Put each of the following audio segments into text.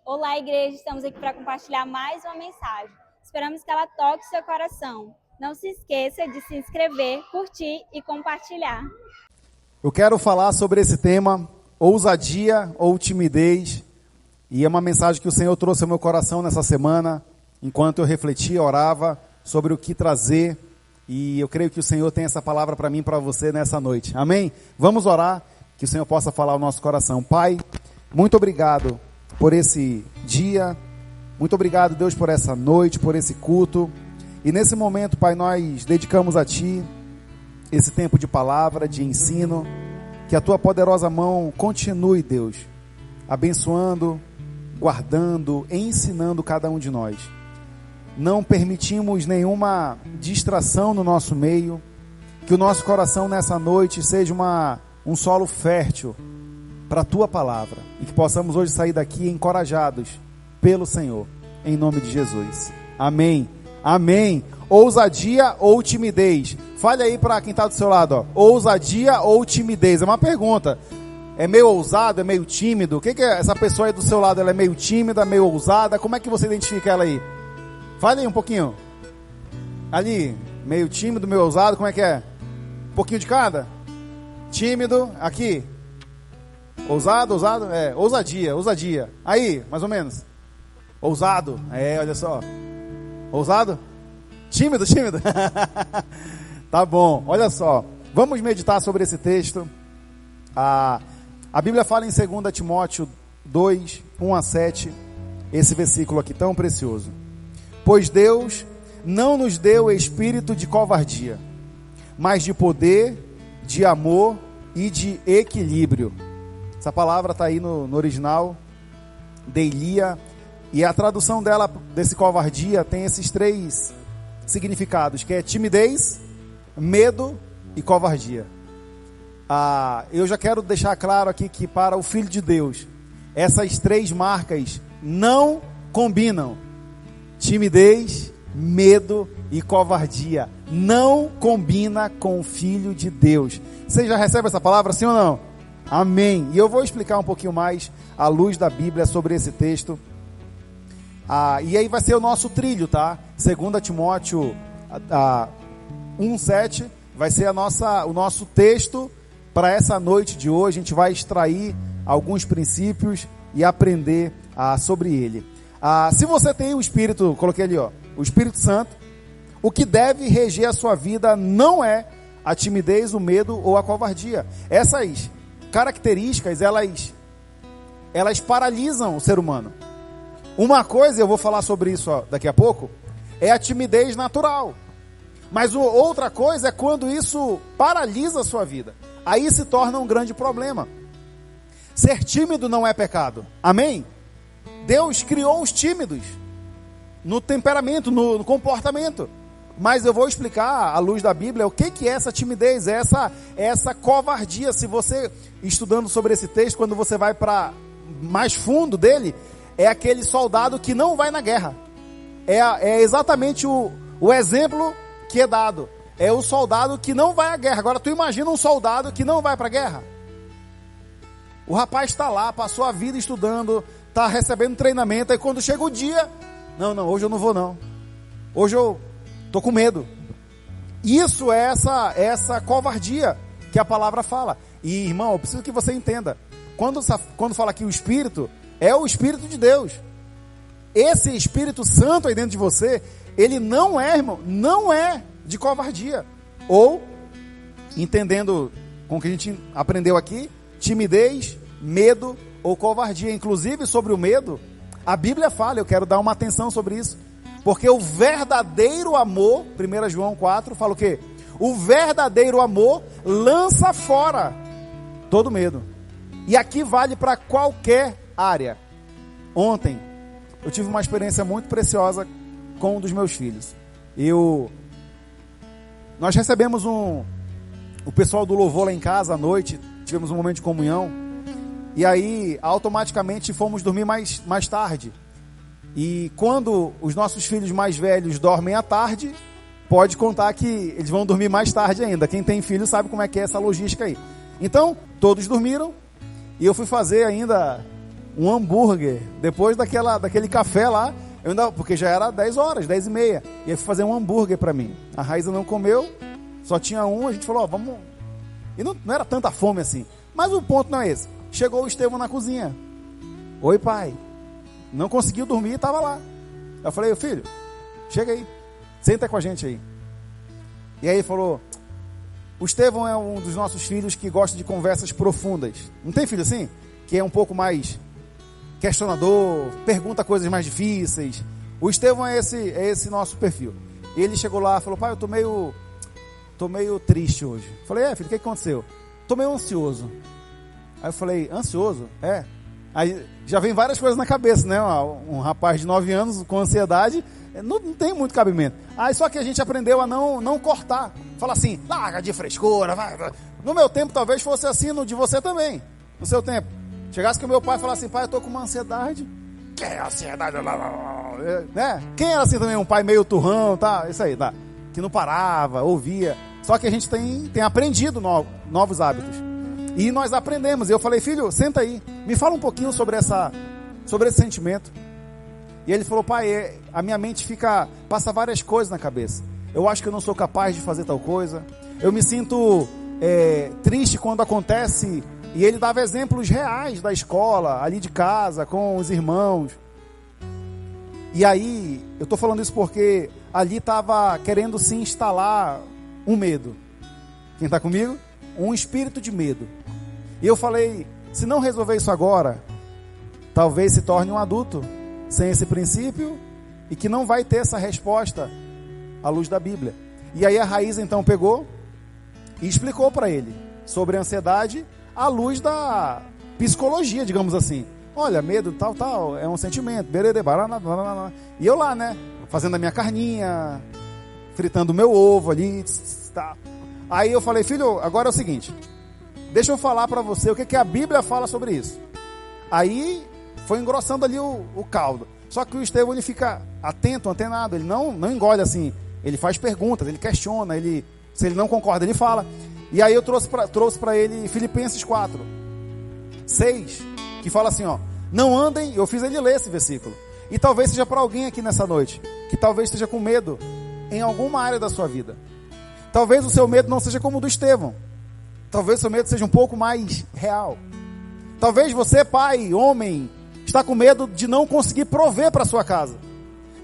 Olá, igreja, estamos aqui para compartilhar mais uma mensagem. Esperamos que ela toque seu coração. Não se esqueça de se inscrever, curtir e compartilhar. Eu quero falar sobre esse tema, ousadia ou timidez, e é uma mensagem que o Senhor trouxe ao meu coração nessa semana, enquanto eu refletia, orava sobre o que trazer, e eu creio que o Senhor tem essa palavra para mim e para você nessa noite. Amém? Vamos orar, que o Senhor possa falar ao nosso coração. Pai, muito obrigado por esse dia, muito obrigado, Deus, por essa noite, por esse culto, e nesse momento, Pai, nós dedicamos a Ti esse tempo de palavra, de ensino, que a Tua poderosa mão continue, Deus, abençoando, guardando, ensinando cada um de nós. Não permitimos nenhuma distração no nosso meio, que o nosso coração nessa noite seja um solo fértil para a Tua palavra, e que possamos hoje sair daqui encorajados pelo Senhor, em nome de Jesus. Amém. Amém. Ousadia ou timidez? Fale aí para quem está do seu lado, ó. Ousadia ou timidez? É uma pergunta. É meio ousado, é meio tímido? O que é essa pessoa aí do seu lado? Ela é meio tímida, meio ousada? Como é que você identifica ela aí? Fale aí um pouquinho. Ali, meio tímido, meio ousado, como é que é? Um pouquinho de cada? Tímido, aqui. Ousado? É, ousadia. Aí, mais ou menos. Ousado, olha só. Ousado? Tímido? Tá bom, olha só. Vamos meditar sobre esse texto. A Bíblia fala em 2 Timóteo 2, 1 a 7, esse versículo aqui tão precioso. Pois Deus não nos deu espírito de covardia, mas de poder, de amor e de equilíbrio. Essa palavra está aí no original, deilia, e a tradução dela, desse covardia, tem esses três significados, que é timidez, medo e covardia. Eu já quero deixar claro aqui que para o Filho de Deus, essas três marcas não combinam. Timidez, medo e covardia não combina com o Filho de Deus. Você já recebe essa palavra, sim ou não? Amém. E eu vou explicar um pouquinho mais à luz da Bíblia sobre esse texto. E aí vai ser o nosso trilho, tá? 2 Timóteo 1,7 vai ser o nosso texto para essa noite de hoje. A gente vai extrair alguns princípios e aprender sobre ele. Se você tem o Espírito, coloquei ali, ó, o Espírito Santo, o que deve reger a sua vida não é a timidez, o medo ou a covardia. Essas características, elas paralisam o ser humano. Uma coisa, eu vou falar sobre isso daqui a pouco, é a timidez natural. Mas outra coisa é quando isso paralisa a sua vida. Aí se torna um grande problema. Ser tímido não é pecado. Amém? Deus criou os tímidos no temperamento, no comportamento. Mas eu vou explicar, à luz da Bíblia, o que é essa timidez, essa covardia. Se você, estudando sobre esse texto, quando você vai para mais fundo dele, é aquele soldado que não vai na guerra. É exatamente o exemplo que é dado. É o soldado que não vai à guerra. Agora tu imagina um soldado que não vai para a guerra. O rapaz está lá, passou a vida estudando, está recebendo treinamento, aí quando chega o dia, não, hoje eu não vou não. Hoje eu estou com medo. Isso é essa covardia que a palavra fala. E irmão, eu preciso que você entenda. Quando fala aqui o Espírito, é o Espírito de Deus. Esse Espírito Santo aí dentro de você, ele não é, irmão, não é de covardia. Ou, entendendo com o que a gente aprendeu aqui, timidez, medo ou covardia. Inclusive sobre o medo, a Bíblia fala, eu quero dar uma atenção sobre isso. Porque o verdadeiro amor, 1 João 4, fala o quê? O verdadeiro amor lança fora todo medo. E aqui vale para qualquer área. Ontem eu tive uma experiência muito preciosa com um dos meus filhos. Nós recebemos o pessoal do louvor lá em casa à noite, tivemos um momento de comunhão, e aí automaticamente fomos dormir mais tarde. E quando os nossos filhos mais velhos dormem à tarde, pode contar que eles vão dormir mais tarde ainda. Quem tem filho sabe como é que é essa logística aí. Então, todos dormiram, e eu fui fazer ainda um hambúrguer. Depois daquele café lá, porque já era 10 horas, 10 e meia. E aí fui fazer um hambúrguer para mim. A Raíza não comeu, só tinha um. A gente falou, vamos... E não era tanta fome assim. Mas o ponto não é esse. Chegou o Estevão na cozinha. Oi, pai. Não conseguiu dormir e estava lá. Eu falei, filho, chega aí. Senta com a gente aí. E aí ele falou, o Estevão é um dos nossos filhos que gosta de conversas profundas. Não tem filho assim? Que é um pouco mais questionador, pergunta coisas mais difíceis. O Estevão é esse nosso perfil. E ele chegou lá e falou, pai, eu tô meio triste hoje. Eu falei, filho, o que aconteceu? Tô meio ansioso. Aí eu falei, ansioso? É. Aí já vem várias coisas na cabeça, né? Um rapaz de 9 anos com ansiedade, não tem muito cabimento. Aí só que a gente aprendeu a não cortar. Fala assim, larga de frescura, vai. No meu tempo talvez fosse assim, no de você também. No seu tempo. Chegasse que o meu pai falasse assim, pai, eu tô com uma ansiedade. Que é ansiedade? Né? Quem era assim também? Um pai meio turrão, tá? Isso aí, tá? Que não parava, ouvia. Só que a gente tem aprendido novos hábitos. E nós aprendemos. E eu falei, filho, senta aí. Me fala um pouquinho sobre esse sentimento. E ele falou, pai, a minha mente passa várias coisas na cabeça. Eu acho que eu não sou capaz de fazer tal coisa. Eu me sinto triste quando acontece. E ele dava exemplos reais da escola, ali de casa, com os irmãos. E aí, eu estou falando isso porque ali estava querendo se instalar um medo. Quem está comigo? Um espírito de medo. E eu falei, se não resolver isso agora, talvez se torne um adulto sem esse princípio e que não vai ter essa resposta à luz da Bíblia. E aí a Raíza então pegou e explicou para ele sobre a ansiedade à luz da psicologia, digamos assim. Olha, medo, tal, é um sentimento. E eu lá, né, fazendo a minha carninha, fritando o meu ovo ali. Tá. Aí eu falei, filho, agora é o seguinte, deixa eu falar para você o que a Bíblia fala sobre isso. Aí foi engrossando ali o caldo. Só que o Estevão, ele fica atento, antenado, ele não engole assim. Ele faz perguntas, ele questiona, se ele não concorda, ele fala. E aí eu trouxe para ele Filipenses 4, 6, que fala assim, ó, não andem, eu fiz ele ler esse versículo. E talvez seja para alguém aqui nessa noite, que talvez esteja com medo em alguma área da sua vida. Talvez o seu medo não seja como o do Estevão. Talvez o seu medo seja um pouco mais real. Talvez você, pai, homem, está com medo de não conseguir prover para sua casa.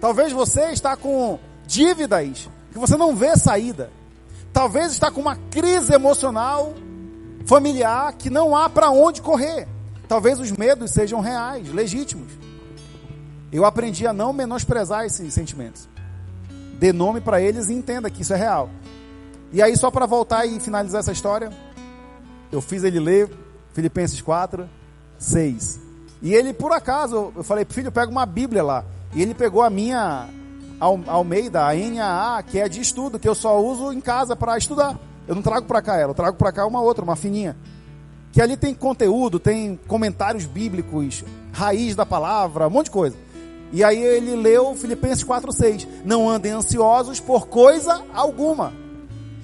Talvez você está com dívidas que você não vê saída. Talvez está com uma crise emocional, familiar, que não há para onde correr. Talvez os medos sejam reais, legítimos. Eu aprendi a não menosprezar esses sentimentos. Dê nome para eles e entenda que isso é real. E aí, só para voltar e finalizar essa história, eu fiz ele ler Filipenses 4, 6. E ele, por acaso, eu falei, filho, pega uma Bíblia lá. E ele pegou a minha Almeida, a NAA, que é de estudo, que eu só uso em casa para estudar. Eu não trago para cá ela, eu trago para cá uma outra, uma fininha. Que ali tem conteúdo, tem comentários bíblicos, raiz da palavra, um monte de coisa. E aí ele leu Filipenses 4, 6. Não andem ansiosos por coisa alguma,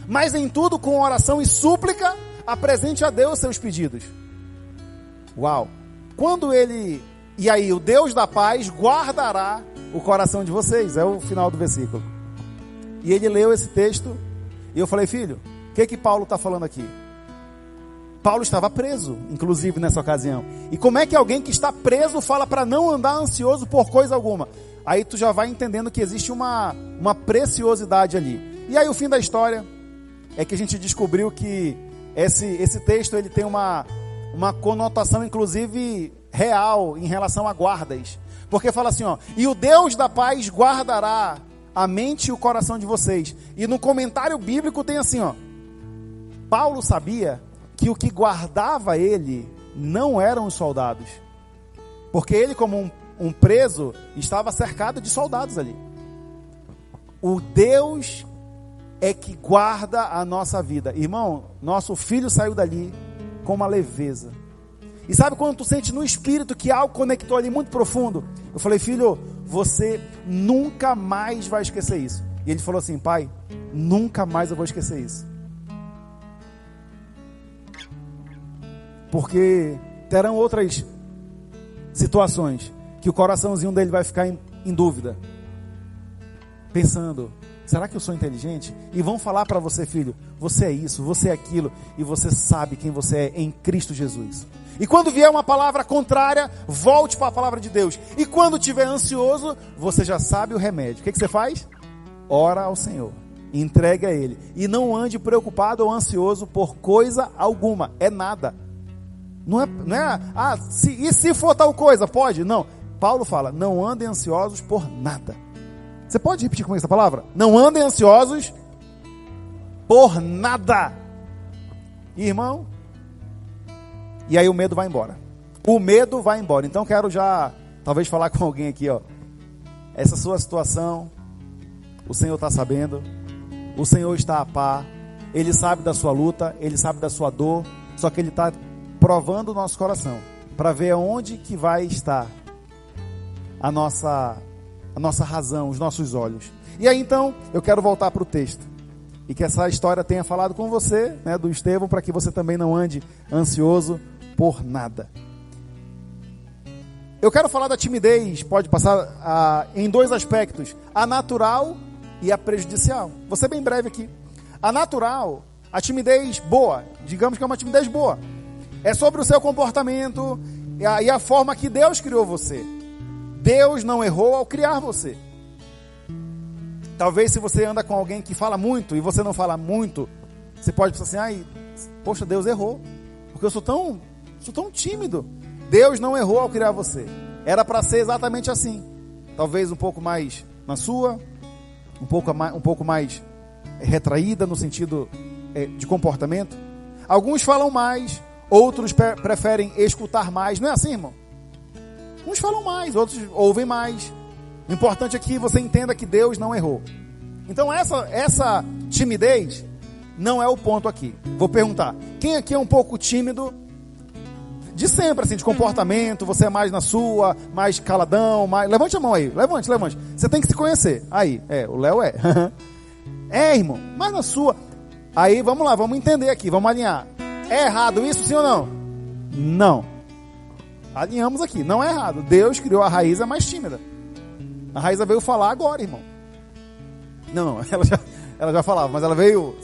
mas em tudo com oração e súplica, apresente a Deus seus pedidos. Uau! E aí o Deus da paz guardará o coração de vocês, é o final do versículo. E ele leu esse texto, e eu falei, filho, o que Paulo está falando aqui? Paulo estava preso, inclusive nessa ocasião. E como é que alguém que está preso fala para não andar ansioso por coisa alguma? Aí tu já vai entendendo que existe uma preciosidade ali. E aí o fim da história é que a gente descobriu que esse texto ele tem uma conotação inclusive real em relação a guardas. Porque fala assim, ó, e o Deus da paz guardará a mente e o coração de vocês. E no comentário bíblico tem assim, ó, Paulo sabia que o que guardava ele não eram os soldados. Porque ele, como um preso, estava cercado de soldados ali. O Deus é que guarda a nossa vida. Irmão, nosso filho saiu dali com uma leveza. E sabe quando tu sente no espírito que algo conectou ali muito profundo? Eu falei, filho, você nunca mais vai esquecer isso. E ele falou assim, pai, nunca mais eu vou esquecer isso. Porque terão outras situações que o coraçãozinho dele vai ficar em dúvida, pensando, será que eu sou inteligente? E vão falar para você, filho, você é isso, você é aquilo, e você sabe quem você é em Cristo Jesus. E quando vier uma palavra contrária, volte para a palavra de Deus. E quando estiver ansioso, você já sabe o remédio. O que você faz? Ora ao Senhor, entregue a Ele, e não ande preocupado ou ansioso por coisa alguma, é nada. Não é e se for tal coisa, pode? Não, Paulo fala, não andem ansiosos por nada. Você pode repetir comigo essa palavra? Não andem ansiosos por nada. Irmão, e aí o medo vai embora. O medo vai embora. Então quero já, talvez falar com alguém aqui, ó. Essa sua situação, o Senhor está sabendo. O Senhor está a par. Ele sabe da sua luta, Ele sabe da sua dor. Só que Ele está provando o nosso coração, para ver onde que vai estar a nossa razão, os nossos olhos. E aí então, eu quero voltar para o texto. E que essa história tenha falado com você, né, do Estevão, para que você também não ande ansioso por nada. Eu quero falar da timidez, pode passar em dois aspectos, a natural e a prejudicial. Vou ser bem breve aqui. A natural, a timidez boa, digamos que é uma timidez boa, é sobre o seu comportamento e a forma que Deus criou você. Deus não errou ao criar você. Talvez se você anda com alguém que fala muito e você não fala muito, você pode pensar assim, poxa, Deus errou, porque eu sou tão tímido. Deus não errou ao criar você. Era para ser exatamente assim. Talvez um pouco mais na sua, um pouco mais retraída no sentido de comportamento. Alguns falam mais, outros preferem escutar mais. Não é assim, irmão? Uns falam mais, outros ouvem mais. O importante é que você entenda que Deus não errou. Então essa timidez não é o ponto aqui. Vou perguntar, quem aqui é um pouco tímido de sempre, assim, de comportamento? Você é mais na sua, mais caladão, mais... Levante a mão aí, levante. Você tem que se conhecer. Aí, o Léo é. Irmão, mais na sua. Aí, vamos lá, vamos entender aqui, vamos alinhar. É errado isso, sim ou não? Não. Alinhamos aqui, não é errado. Deus criou a Raíza mais tímida. A Raíza veio falar agora, irmão. Não, ela já falava, mas ela veio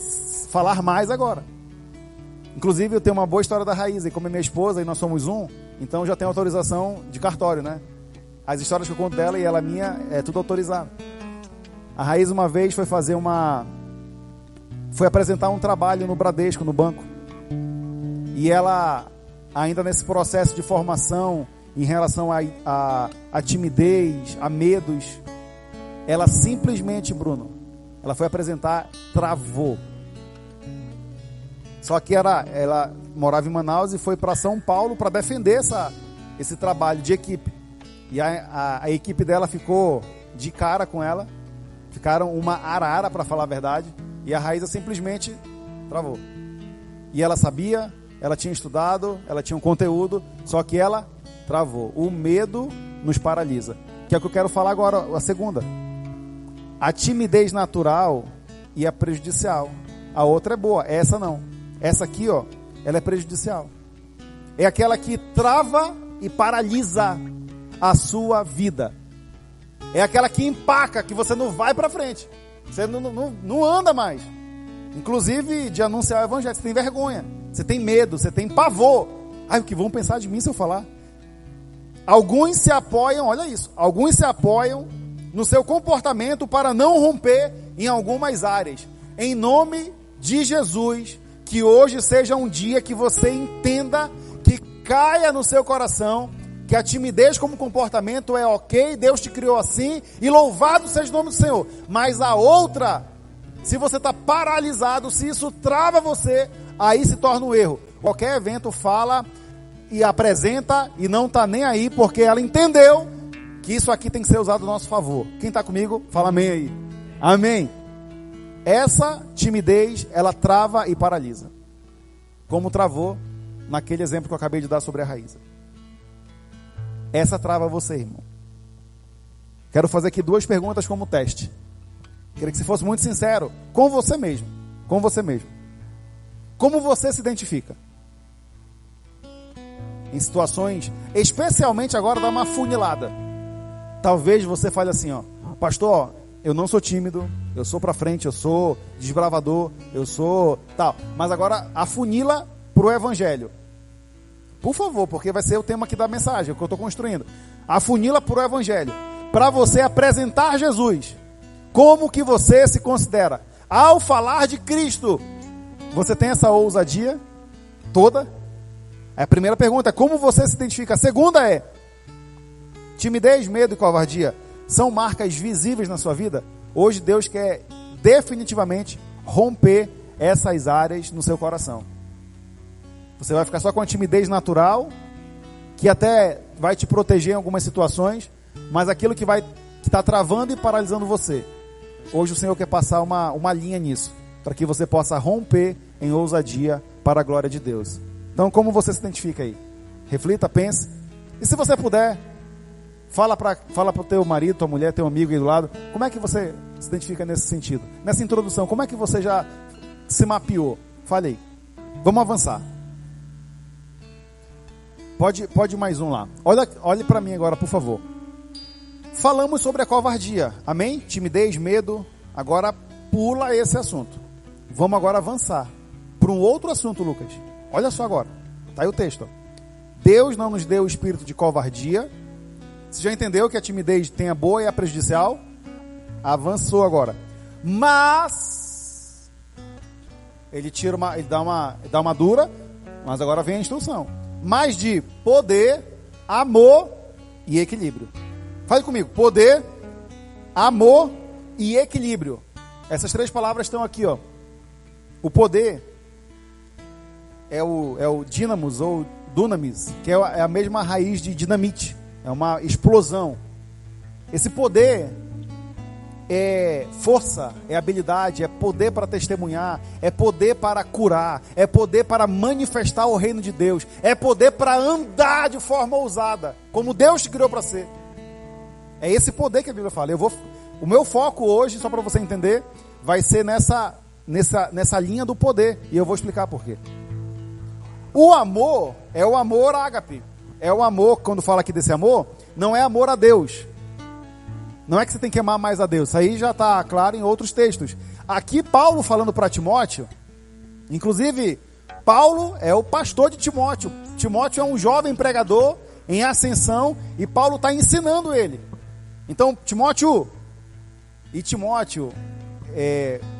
falar mais agora. Inclusive, eu tenho uma boa história da Raíza, e como é minha esposa e nós somos então já tenho autorização de cartório, né? As histórias que eu conto dela e ela minha, é tudo autorizado. A Raíza uma vez foi apresentar um trabalho no Bradesco, no banco. E ela, ainda nesse processo de formação, em relação a timidez, a medos, ela simplesmente, Bruno, ela foi apresentar, travou. Só que ela morava em Manaus e foi para São Paulo para defender esse trabalho de equipe. E a equipe dela ficou de cara com ela, ficaram uma arara, para falar a verdade, e a Raíza simplesmente travou. E ela sabia, ela tinha estudado, ela tinha um conteúdo, só que ela travou. O medo nos paralisa. Que é o que eu quero falar agora, a segunda. A timidez natural e a prejudicial. A outra é boa, essa não. Essa aqui, ela é prejudicial. É aquela que trava e paralisa a sua vida. É aquela que empaca, que você não vai para frente. Você não anda mais. Inclusive de anunciar o evangelho, você tem vergonha. Você tem medo, você tem pavor. O que vão pensar de mim se eu falar? Alguns se apoiam, olha isso. Alguns se apoiam no seu comportamento para não romper em algumas áreas. Em nome de Jesus, que hoje seja um dia que você entenda, que caia no seu coração, que a timidez como comportamento é ok, Deus te criou assim, e louvado seja o nome do Senhor. Mas a outra, se você está paralisado, se isso trava você, aí se torna um erro. Qualquer evento fala e apresenta e não está nem aí, porque ela entendeu que isso aqui tem que ser usado a nosso favor. Quem está comigo, fala amém aí. Amém. Essa timidez, ela trava e paralisa. Como travou naquele exemplo que eu acabei de dar sobre a Raíza. Essa trava você, irmão. Quero fazer aqui 2 perguntas como teste. Queria que você fosse muito sincero com você mesmo. Com você mesmo. Como você se identifica? em situações, especialmente agora dá uma funilada. Talvez você fale assim, ó, pastor, eu não sou tímido, eu sou pra frente, eu sou desbravador, eu sou tal, mas agora afunila pro evangelho. Por favor, porque vai ser o tema aqui da mensagem, o que eu estou construindo. Afunila pro evangelho, para você apresentar Jesus. Como que você se considera? Ao falar de Cristo, você tem essa ousadia toda? A primeira pergunta é como você se identifica. A segunda é, timidez, medo e covardia são marcas visíveis na sua vida? Hoje Deus quer definitivamente romper essas áreas no seu coração. Você vai ficar só com a timidez natural, que até vai te proteger em algumas situações, mas aquilo que está travando e paralisando você. Hoje o Senhor quer passar uma linha nisso, para que você possa romper em ousadia para a glória de Deus. Então, como você se identifica aí? Reflita, pense. E se você puder, fala para o teu marido, tua mulher, teu amigo aí do lado, como é que você se identifica nesse sentido? Nessa introdução, como é que você já se mapeou? Fale aí. Vamos avançar. Pode mais um lá. Olhe para mim agora, por favor. Falamos sobre a covardia, amém? Timidez, medo. Agora pula esse assunto. Vamos agora avançar para um outro assunto, Lucas. Olha só agora, está aí o texto. Deus não nos deu o espírito de covardia. Você já entendeu que a timidez tem a boa e a prejudicial? Avançou agora. Mas ele dá uma dura, mas agora vem a instrução. Mas de poder, amor e equilíbrio. Fale comigo, poder, amor e equilíbrio. Essas três palavras estão aqui, ó. O poder é o dínamos ou dunamis, que é a mesma raiz de dinamite. É uma explosão. Esse poder é força, é habilidade, é poder para testemunhar, é poder para curar, é poder para manifestar o reino de Deus, é poder para andar de forma ousada, como Deus te criou para ser. É esse poder que a Bíblia fala. O meu foco hoje, só para você entender, vai ser nessa linha do poder, e eu vou explicar por quê. O amor é o amor ágape. É o amor, quando fala aqui desse amor, não é amor a Deus. Não é que você tem que amar mais a Deus. Isso aí já está claro em outros textos. Aqui Paulo falando para Timóteo, inclusive Paulo é o pastor de Timóteo. Timóteo é um jovem pregador em ascensão e Paulo está ensinando ele. Então Timóteo,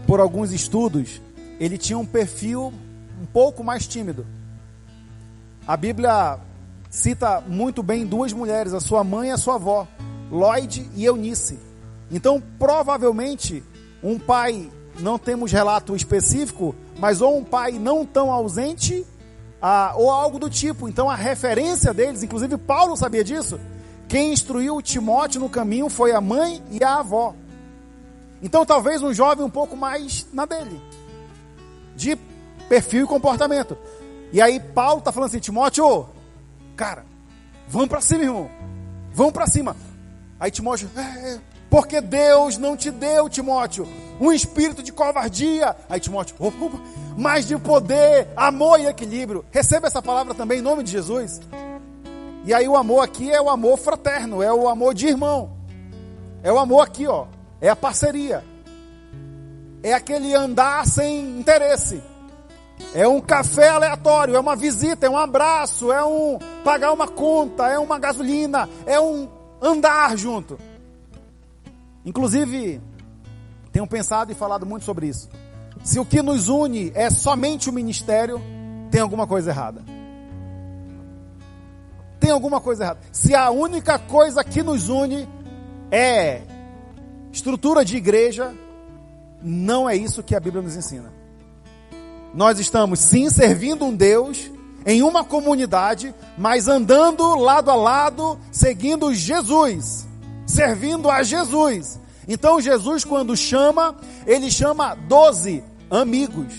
por alguns estudos, ele tinha um perfil um pouco mais tímido. A Bíblia cita muito bem duas mulheres, a sua mãe e a sua avó, Lloyd e Eunice. Então, provavelmente, um pai, não temos relato específico, mas ou um pai não tão ausente, ou algo do tipo. Então, a referência deles, inclusive Paulo sabia disso, quem instruiu Timóteo no caminho foi a mãe e a avó. Então, talvez um jovem um pouco mais na dele, de perfil e comportamento. E aí Paulo está falando assim, Timóteo, cara, vamos para cima, irmão, vamos para cima. Aí Timóteo, porque Deus não te deu, Timóteo, um espírito de covardia. Aí Timóteo, mas de poder, amor e equilíbrio. Receba essa palavra também em nome de Jesus. E aí o amor aqui é o amor fraterno, é o amor de irmão. É o amor aqui, ó, é a parceria. É aquele andar sem interesse. É um café aleatório, é uma visita, é um abraço, é um pagar uma conta, é uma gasolina, é um andar junto. Inclusive, tenho pensado e falado muito sobre isso. Se o que nos une é somente o ministério, tem alguma coisa errada. Tem alguma coisa errada. Se a única coisa que nos une é estrutura de igreja, não é isso que a Bíblia nos ensina. Nós estamos sim servindo um Deus em uma comunidade, mas andando lado a lado, seguindo Jesus, servindo a Jesus. Então Jesus, quando chama, ele chama 12 amigos.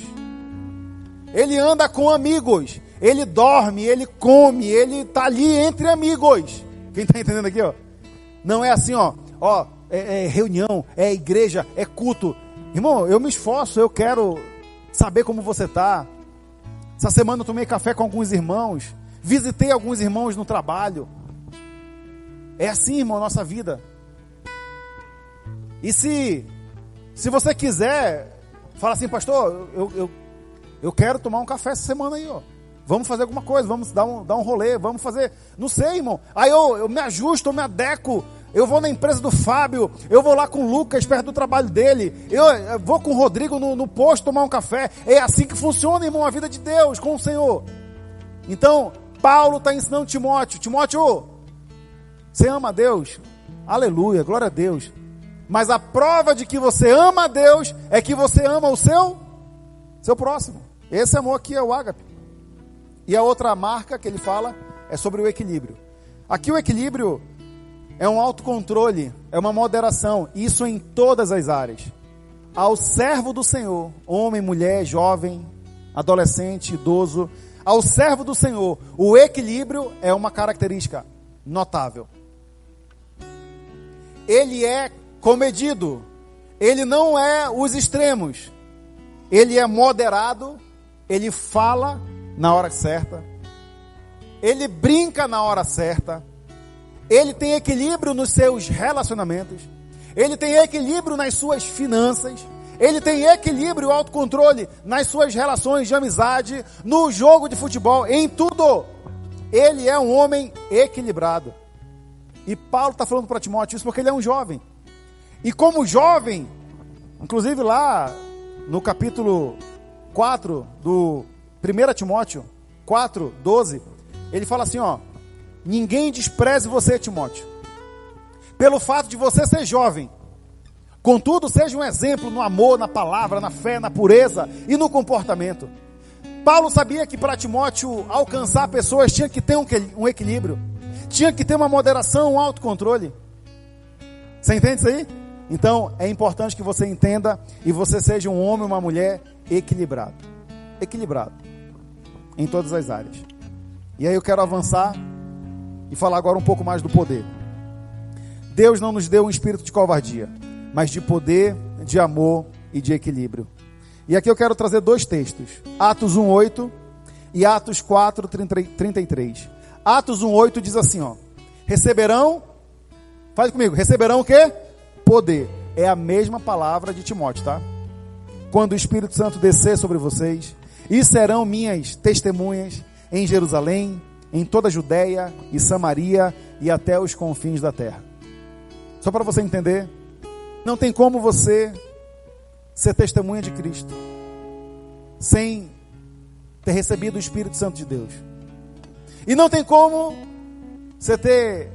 Ele anda com amigos, ele dorme, ele come, ele está ali entre amigos. Quem está entendendo aqui, ó? Não é assim, ó, é reunião, é igreja, é culto. Irmão, eu me esforço, eu quero saber como você está. Essa semana eu tomei café com alguns irmãos, visitei alguns irmãos no trabalho. É assim, irmão, a nossa vida. E se você quiser, fala assim, pastor, eu quero tomar um café essa semana aí, ó. Vamos fazer alguma coisa, vamos dar um rolê, vamos fazer, não sei, irmão. Aí eu me ajusto, eu me adequo, eu vou na empresa do Fábio, eu vou lá com o Lucas, perto do trabalho dele, eu vou com o Rodrigo no posto tomar um café. É assim que funciona, irmão, a vida de Deus com o Senhor. Então, Paulo está ensinando Timóteo, você ama a Deus? Aleluia, glória a Deus. Mas a prova de que você ama a Deus é que você ama o seu próximo. Esse amor aqui é o ágape. E a outra marca que ele fala é sobre o equilíbrio. Aqui o equilíbrio é um autocontrole, é uma moderação, isso em todas as áreas. Ao servo do Senhor, homem, mulher, jovem, adolescente, idoso, ao servo do Senhor, o equilíbrio é uma característica notável. Ele é comedido, ele não é os extremos, ele é moderado, ele fala na hora certa, ele brinca na hora certa, ele tem equilíbrio nos seus relacionamentos, ele tem equilíbrio nas suas finanças, ele tem equilíbrio e autocontrole nas suas relações de amizade, no jogo de futebol, em tudo. Ele é um homem equilibrado. E Paulo está falando para Timóteo isso porque ele é um jovem. E como jovem, inclusive lá no capítulo 4 do 1 Timóteo 4, 12, ele fala assim, ó: ninguém despreze você, Timóteo, pelo fato de você ser jovem. Contudo, seja um exemplo no amor, na palavra, na fé, na pureza e no comportamento. Paulo sabia que para Timóteo alcançar pessoas tinha que ter um equilíbrio, tinha que ter uma moderação, um autocontrole. Você entende isso aí? Então, é importante que você entenda e você seja um homem ou uma mulher equilibrado. Equilibrado. Em todas as áreas. E aí eu quero avançar e falar agora um pouco mais do poder. Deus não nos deu um espírito de covardia, mas de poder, de amor e de equilíbrio. E aqui eu quero trazer dois textos. Atos 1:8 e Atos 4:33. Atos 1:8 diz assim, ó: receberão, faz comigo, receberão o quê? Poder. É a mesma palavra de Timóteo, tá? Quando o Espírito Santo descer sobre vocês, e serão minhas testemunhas em Jerusalém, em toda a Judéia e Samaria e até os confins da terra. Só para você entender, não tem como você ser testemunha de Cristo sem ter recebido o Espírito Santo de Deus. E não tem como você ter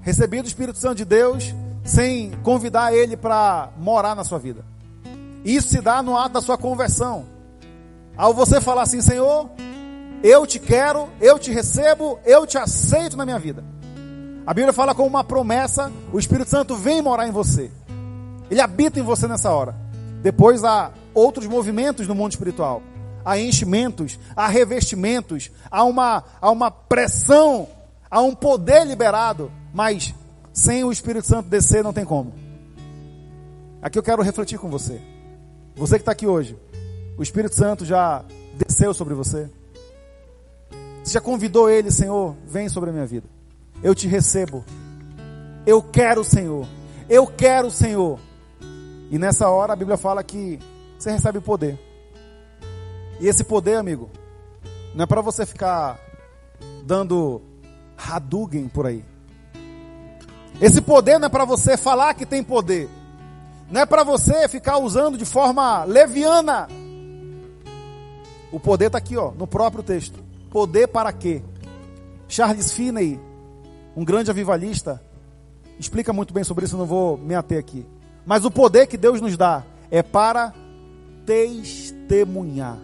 recebido o Espírito Santo de Deus sem convidar Ele para morar na sua vida. Isso se dá no ato da sua conversão. Ao você falar assim: Senhor, eu te quero, eu te recebo, eu te aceito na minha vida. A Bíblia fala como uma promessa, o Espírito Santo vem morar em você. Ele habita em você nessa hora. Depois há outros movimentos no mundo espiritual. Há enchimentos, há revestimentos, há uma pressão, há um poder liberado. Mas sem o Espírito Santo descer não tem como. Aqui eu quero refletir com você. Você que está aqui hoje, o Espírito Santo já desceu sobre você? Você já convidou Ele: Senhor, vem sobre a minha vida. Eu te recebo. Eu quero o Senhor. Eu quero o Senhor. E nessa hora a Bíblia fala que você recebe poder. E esse poder, amigo, não é para você ficar dando Hadouken por aí. Esse poder não é para você falar que tem poder. Não é para você ficar usando de forma leviana. O poder está aqui, ó, no próprio texto. Poder para quê? Charles Finney, um grande avivalista, explica muito bem sobre isso, não vou me ater aqui. Mas o poder que Deus nos dá é para testemunhar.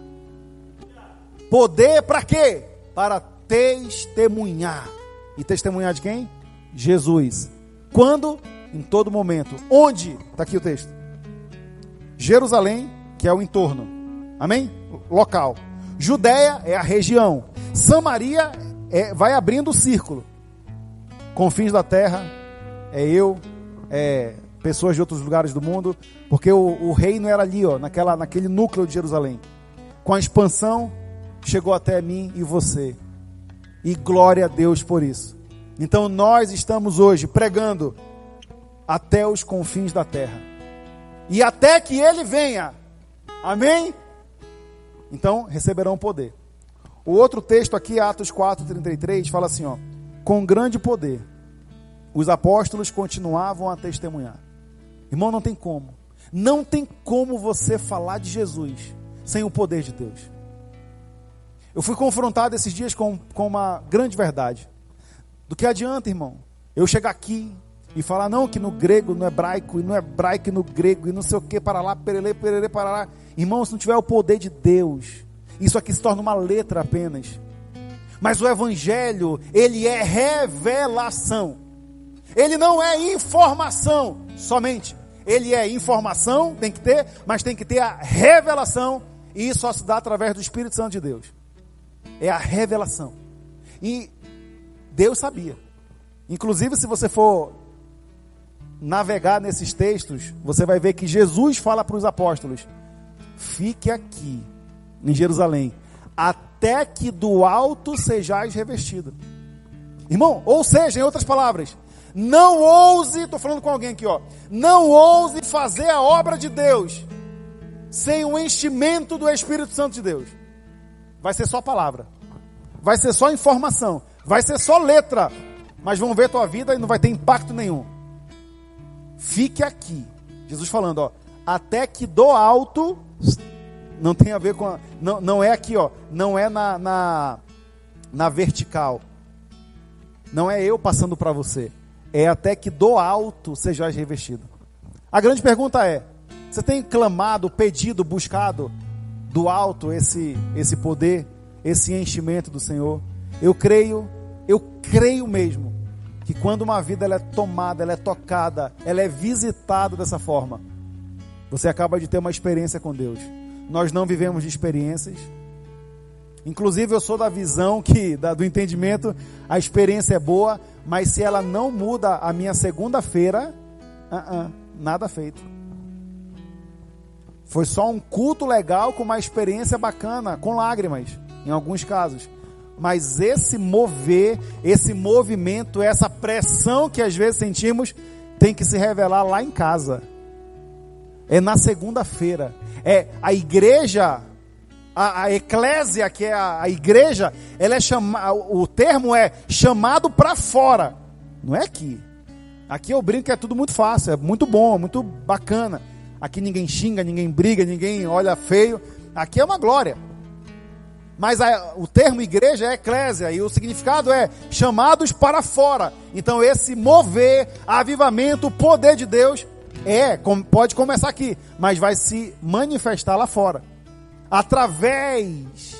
Poder para quê? Para testemunhar. E testemunhar de quem? Jesus. Quando? Em todo momento. Onde? Está aqui o texto. Jerusalém, que é o entorno. Amém? Local. Judéia é a região. Samaria vai abrindo o círculo. Confins da terra é pessoas de outros lugares do mundo, porque o reino era ali, ó, naquele núcleo de Jerusalém. Com a expansão, chegou até mim e você. E glória a Deus por isso. Então nós estamos hoje pregando até os confins da terra. E até que Ele venha. Amém? Então receberão poder. O outro texto aqui, Atos 4:33, fala assim, ó: com grande poder, os apóstolos continuavam a testemunhar. Irmão, não tem como. Não tem como você falar de Jesus sem o poder de Deus. Eu fui confrontado esses dias com uma grande verdade. Do que adianta, irmão, eu chegar aqui e falar, não, que no grego, no hebraico, e no hebraico e no grego, e não sei o que, para lá, perelê, perelê, para lá. Irmão, se não tiver o poder de Deus, isso aqui se torna uma letra apenas. Mas o evangelho, ele é revelação. Ele não é informação somente. Ele é informação, tem que ter, mas tem que ter a revelação. E isso só se dá através do Espírito Santo de Deus. É a revelação. E Deus sabia. Inclusive, se você for navegar nesses textos, você vai ver que Jesus fala para os apóstolos: fique aqui em Jerusalém, até que do alto sejais revestido. Irmão, ou seja, em outras palavras, não ouse, estou falando com alguém aqui, ó, não ouse fazer a obra de Deus sem o enchimento do Espírito Santo de Deus. Vai ser só palavra, vai ser só informação, vai ser só letra, mas vão ver tua vida e não vai ter impacto nenhum. Fique aqui, Jesus falando, ó, até que do alto, não tem a ver com, não é aqui, ó, não é na vertical, não é eu passando para você, é até que do alto sejais revestido. A grande pergunta é: você tem clamado, pedido, buscado do alto esse poder, esse enchimento do Senhor? Eu creio mesmo que quando uma vida ela é tomada, ela é tocada, ela é visitada dessa forma, você acaba de ter uma experiência com Deus. Nós não vivemos de experiências. Inclusive eu sou da visão do entendimento, a experiência é boa, mas se ela não muda a minha segunda-feira, nada feito. Foi só um culto legal com uma experiência bacana, com lágrimas, em alguns casos. Mas esse mover, esse movimento, essa pressão que às vezes sentimos, tem que se revelar lá em casa. É na segunda-feira. É a igreja, a eclésia, que é a igreja, ela é o termo é chamado para fora. Não é aqui. Aqui eu brinco que é tudo muito fácil, é muito bom, muito bacana. Aqui ninguém xinga, ninguém briga, ninguém olha feio. Aqui é uma glória. Mas o termo igreja é eclésia, e o significado é chamados para fora. Então esse mover, avivamento, o poder de Deus pode começar aqui, mas vai se manifestar lá fora, através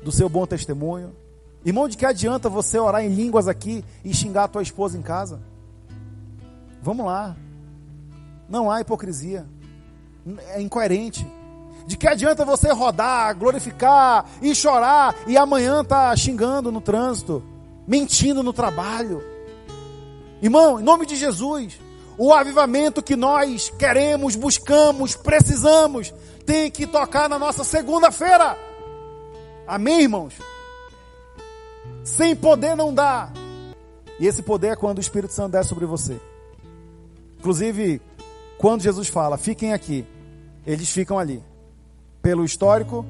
do seu bom testemunho. Irmão, de que adianta você orar em línguas aqui e xingar a tua esposa em casa? Vamos lá, não há hipocrisia, é incoerente. De que adianta você rodar, glorificar e chorar, e amanhã tá xingando no trânsito, mentindo no trabalho? Irmão, em nome de Jesus, o avivamento que nós queremos, buscamos, precisamos, tem que tocar na nossa segunda-feira. Amém, irmãos? Sem poder não dá. E esse poder é quando o Espírito Santo desce sobre você. Inclusive, quando Jesus fala, fiquem aqui, eles ficam ali. Pelo histórico,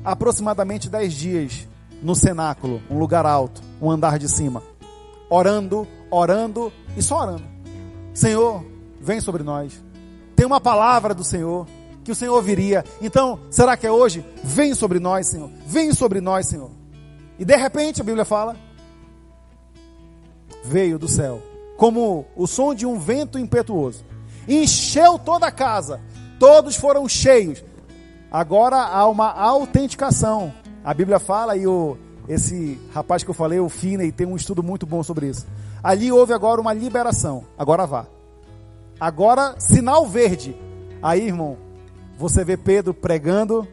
aproximadamente 10 dias no cenáculo, um lugar alto, um andar de cima, orando e só orando. Senhor, vem sobre nós. Tem uma palavra do Senhor, que o Senhor viria. Então, será que é hoje? Vem sobre nós, Senhor. Vem sobre nós, Senhor. E de repente, a Bíblia fala, veio do céu, como o som de um vento impetuoso. Encheu toda a casa. Todos foram cheios. Agora há uma autenticação. A Bíblia fala, e esse rapaz que eu falei, o Finney, tem um estudo muito bom sobre isso. Ali houve agora uma liberação. Agora vá. Agora, sinal verde. Aí, irmão, você vê Pedro pregando,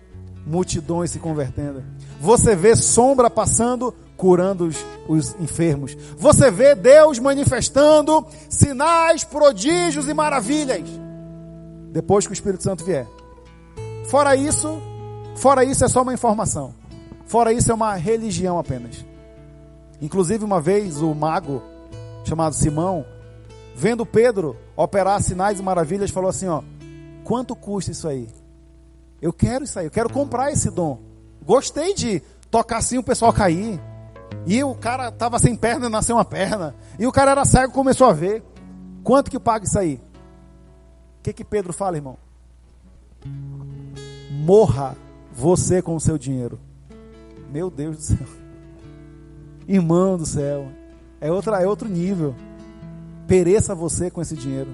multidões se convertendo. Você vê sombra passando, curando os enfermos. Você vê Deus manifestando sinais, prodígios e maravilhas. Depois que o Espírito Santo vier. Fora isso é só uma informação. Fora isso é uma religião apenas. Inclusive uma vez o mago, chamado Simão, vendo Pedro operar sinais e maravilhas, falou assim, ó, quanto custa isso aí? Eu quero isso aí, eu quero comprar esse dom. Gostei de tocar assim o pessoal cair. E o cara estava sem perna, nasceu uma perna. E o cara era cego, começou a ver. Quanto que paga isso aí? O que Pedro fala, irmão? Morra você com o seu dinheiro. Meu Deus do céu. Irmão do céu. É outro nível. Pereça você com esse dinheiro.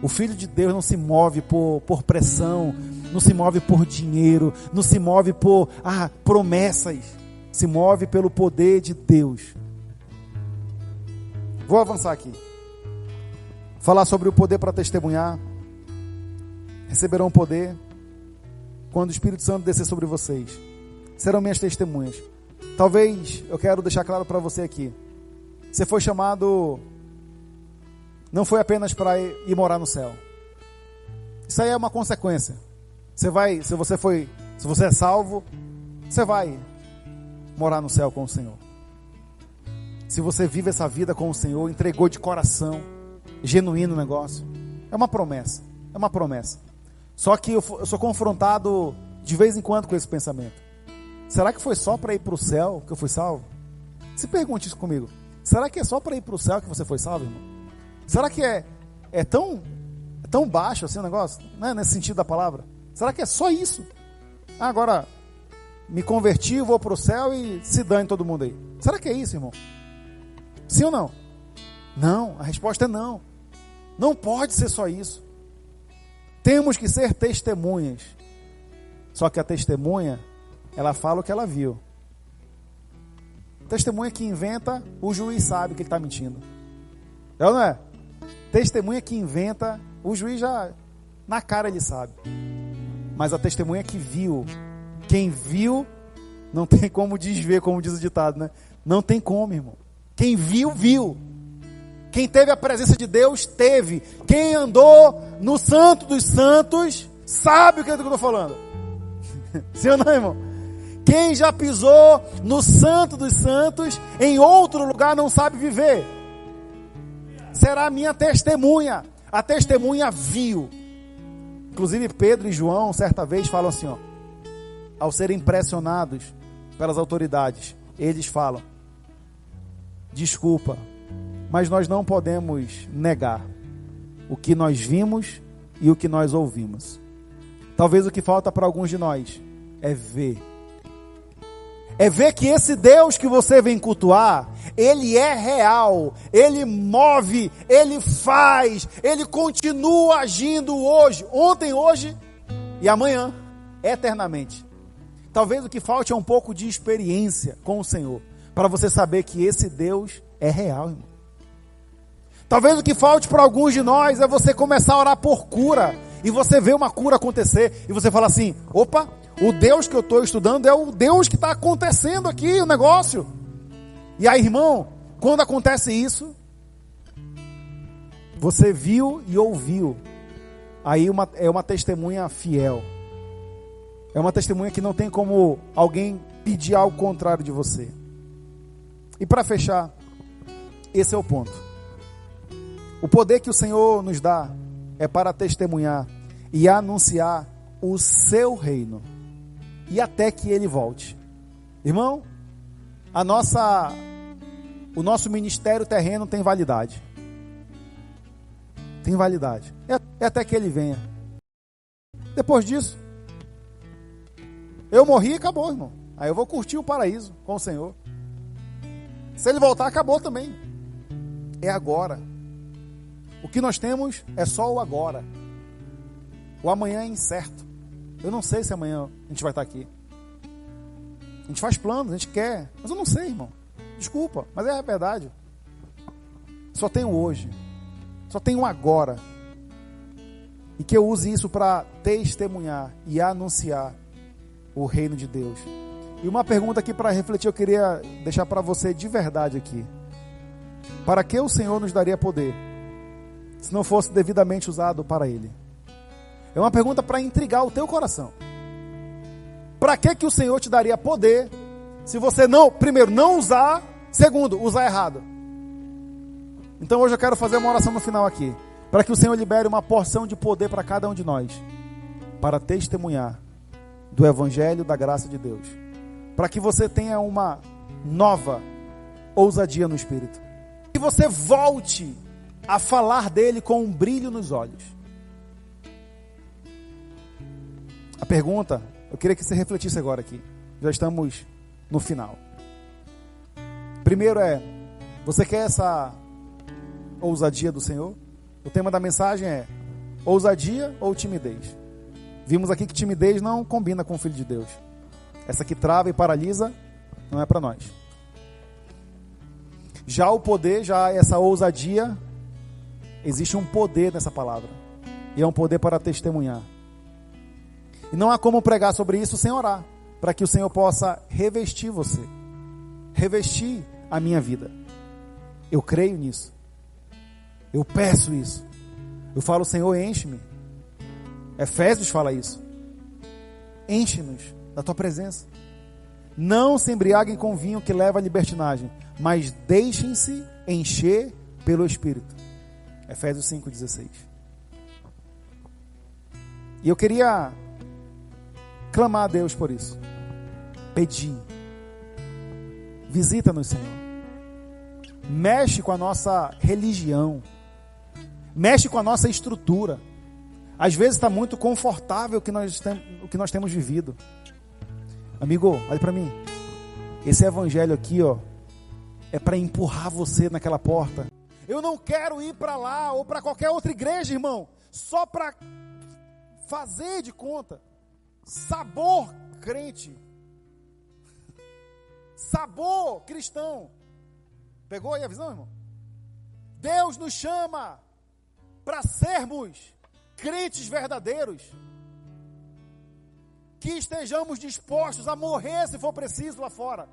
O Filho de Deus não se move por pressão, não se move por dinheiro, não se move por promessas, se move pelo poder de Deus. Vou avançar aqui. Falar sobre o poder para testemunhar. Receberão poder quando o Espírito Santo descer sobre vocês. Serão minhas testemunhas. Talvez, eu quero deixar claro para você aqui. Você foi chamado, não foi apenas para ir morar no céu. Isso aí é uma consequência. Se você é salvo, você vai morar no céu com o Senhor. Se você vive essa vida com o Senhor, entregou de coração, genuíno o negócio, é uma promessa. É uma promessa. Só que eu sou confrontado de vez em quando com esse pensamento. Será que foi só para ir para o céu que eu fui salvo? Se pergunte isso comigo. Será que é só para ir para o céu que você foi salvo, irmão? Será que é tão baixo assim o negócio? Não é nesse sentido da palavra? Será que é só isso? Agora, me converti, vou para o céu e se dane todo mundo aí. Será que é isso, irmão? Sim ou não? Não, a resposta é não. Não pode ser só isso. Temos que ser testemunhas. Só que a testemunha, ela fala o que ela viu. Testemunha que inventa, o juiz sabe que ele está mentindo. É ou não é? Testemunha que inventa, o juiz já, na cara ele sabe. Mas a testemunha que viu, quem viu, não tem como desver, como diz o ditado, né? Não tem como, irmão. Quem viu, viu. Quem teve a presença de Deus, teve. Quem andou no Santo dos Santos, sabe o que eu estou falando. Sim ou não, irmão? Quem já pisou no Santo dos Santos, em outro lugar não sabe viver. Será a minha testemunha. A testemunha viu. Inclusive Pedro e João, certa vez, falam assim, ó, ao serem pressionados pelas autoridades, eles falam, desculpa, mas nós não podemos negar o que nós vimos e o que nós ouvimos. Talvez o que falta para alguns de nós é ver. É ver que esse Deus que você vem cultuar, Ele é real, Ele move, Ele faz, Ele continua agindo hoje, ontem, hoje e amanhã, eternamente. Talvez o que falte é um pouco de experiência com o Senhor, para você saber que esse Deus é real, irmão. Talvez o que falte para alguns de nós é você começar a orar por cura, e você vê uma cura acontecer, e você fala assim, opa, o Deus que eu estou estudando é o Deus que está acontecendo aqui, o negócio. E aí, irmão, quando acontece isso, você viu e ouviu, aí é uma testemunha fiel. É uma testemunha que não tem como alguém pedir algo contrário de você. E para fechar, esse é o ponto. O poder que o Senhor nos dá é para testemunhar e anunciar o seu reino. E até que ele volte. Irmão, o nosso ministério terreno tem validade. Tem validade. É até que ele venha. Depois disso, eu morri e acabou, irmão. Aí eu vou curtir o paraíso com o Senhor. Se ele voltar, acabou também. É agora. O que nós temos é só o agora. O amanhã é incerto. Eu não sei se amanhã a gente vai estar aqui. A gente faz planos, a gente quer. Mas eu não sei, irmão. Desculpa, mas é a verdade. Só tenho hoje. Só tenho agora. E que eu use isso para testemunhar e anunciar o reino de Deus. E uma pergunta aqui para refletir, eu queria deixar para você de verdade aqui. Para que o Senhor nos daria poder, se não fosse devidamente usado para Ele? É uma pergunta para intrigar o teu coração. Para que o Senhor te daria poder, Se você não, primeiro, não usar, segundo, usar errado. Então hoje eu quero fazer uma oração no final aqui, para que o Senhor libere uma porção de poder para cada um de nós, para testemunhar do Evangelho da graça de Deus, para que você tenha uma nova ousadia no Espírito, que você volte a falar dele com um brilho nos olhos. A pergunta, eu queria que você refletisse agora aqui, já estamos no final. Primeiro é, você quer essa ousadia do Senhor? O tema da mensagem é ousadia ou timidez? Vimos aqui que timidez não combina com o Filho de Deus. Essa que trava e paralisa não é para nós. Já o poder, já essa ousadia, existe um poder nessa palavra. E é um poder para testemunhar. E não há como pregar sobre isso sem orar, para que o Senhor possa revestir você, revestir a minha vida. Eu creio nisso. Eu peço isso. Eu falo, Senhor, enche-me. Efésios fala isso. Enche-nos da tua presença. Não se embriaguem com vinho que leva à libertinagem, mas deixem-se encher pelo Espírito. Efésios 5,16. E eu queria clamar a Deus por isso. Pedir. Visita-nos, Senhor. Mexe com a nossa religião. Mexe com a nossa estrutura. Às vezes está muito confortável o que nós temos vivido. Amigo, olha para mim. Esse evangelho aqui, ó, é para empurrar você naquela porta. Eu não quero ir para lá ou para qualquer outra igreja, irmão, só para fazer de conta. Sabor crente. Sabor cristão. Pegou aí a visão, irmão? Deus nos chama para sermos crentes verdadeiros, que estejamos dispostos a morrer se for preciso lá fora,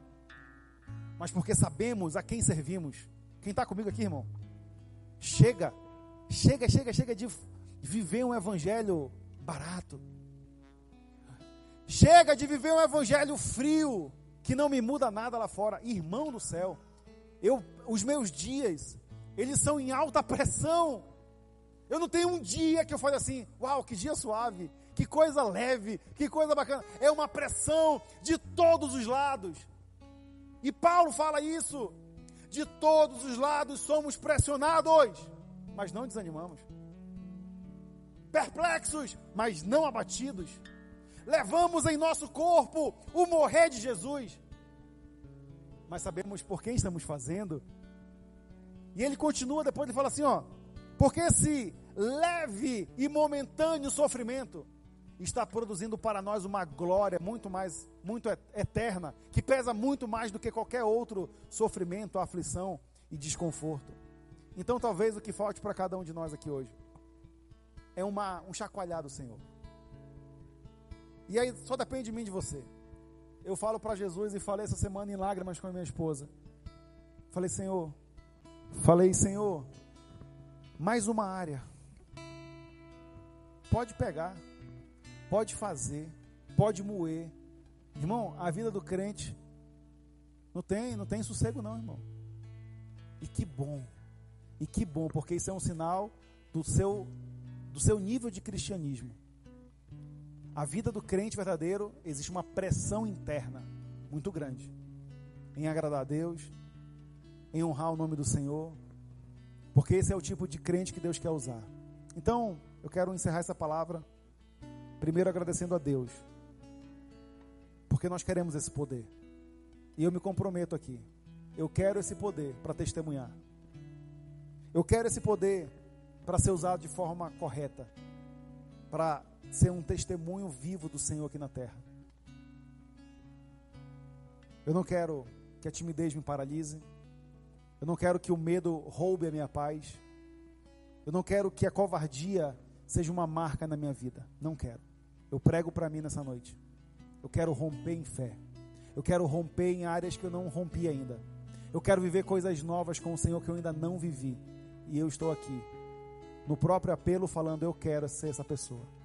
mas porque sabemos a quem servimos. Quem está comigo aqui, irmão? Chega de viver um evangelho barato. Chega de viver um evangelho frio, que não me muda nada lá fora. Irmão do céu, os meus dias, eles são em alta pressão. Eu não tenho um dia que eu fale assim, uau, que dia suave, que coisa leve, que coisa bacana. É uma pressão de todos os lados. E Paulo fala isso. De todos os lados somos pressionados, mas não desanimamos. Perplexos, mas não abatidos. Levamos em nosso corpo o morrer de Jesus, mas sabemos por quem estamos fazendo. E ele continua depois, ele fala assim, ó, porque esse leve e momentâneo sofrimento está produzindo para nós uma glória muito eterna, que pesa muito mais do que qualquer outro sofrimento, aflição e desconforto. Então talvez o que falte para cada um de nós aqui hoje é um chacoalhar do Senhor. E aí só depende de mim e de você. Eu falo para Jesus e falei essa semana em lágrimas com a minha esposa. Falei, Senhor, mais uma área. Pode pegar, pode fazer, pode moer. Irmão, a vida do crente não tem sossego não, irmão. E que bom, porque isso é um sinal do seu nível de cristianismo. A vida do crente verdadeiro, existe uma pressão interna muito grande em agradar a Deus, em honrar o nome do Senhor, porque esse é o tipo de crente que Deus quer usar. Então, eu quero encerrar essa palavra, primeiro agradecendo a Deus, porque nós queremos esse poder, e eu me comprometo aqui, eu quero esse poder para testemunhar, eu quero esse poder para ser usado de forma correta, para ser um testemunho vivo do Senhor aqui na terra. Eu não quero que a timidez me paralise, eu não quero que o medo roube a minha paz, eu não quero que a covardia seja uma marca na minha vida, não quero. Eu prego para mim nessa noite, eu quero romper em fé, eu quero romper em áreas que eu não rompi ainda, eu quero viver coisas novas com o Senhor que eu ainda não vivi, e eu estou aqui, no próprio apelo falando, eu quero ser essa pessoa.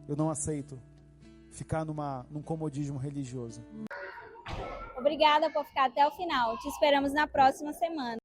Eu não aceito ficar num comodismo religioso. Obrigada por ficar até o final. Te esperamos na próxima semana.